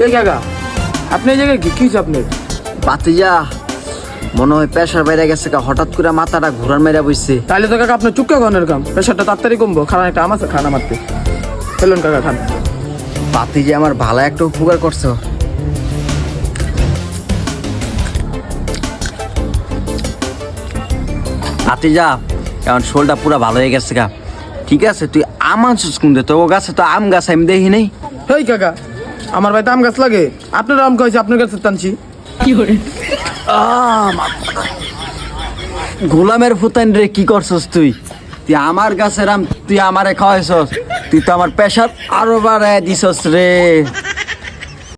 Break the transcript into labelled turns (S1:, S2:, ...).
S1: এই কাকা আপনি এই জায়গায় কি হয়েছে আপনার?
S2: বাতিজা মনে হয় প্রেশার বাইরে গেছে কা, হঠাৎ করে মাথাটা ঘুরান মেরা বইছে।
S1: তাহলে তো কাকা আপনার চুক্কা খাওয়ানোর কাম, প্রেশারটা তাড়াতাড়ি কমবো। খান একটা আম আছে, খানা মারতে ফেলুন কাকা, খান।
S2: বাতিজা আমার ভালো একটা উপকার করছো। বাতিজা এখন শোলটা পুরা ভালো হয়ে গেছে গা। ঠিক আছে তুই আম আনছিস কোনতে? তো ও গাছে তো আম গাছ আমি দেখি নাই।
S1: হেই কাকা, আমার বাড়িতে আম গাছ লাগে, আপনার আম খাইছে, আপনার কাছে টানছি।
S2: গোলামের ফুতান রে, কি করছস তুই? তুই আমার গাছের আম তুই আমারে খাওয়াইছস, তুই তো আমার প্রেশার আরো বাড়ায় দিছস রে।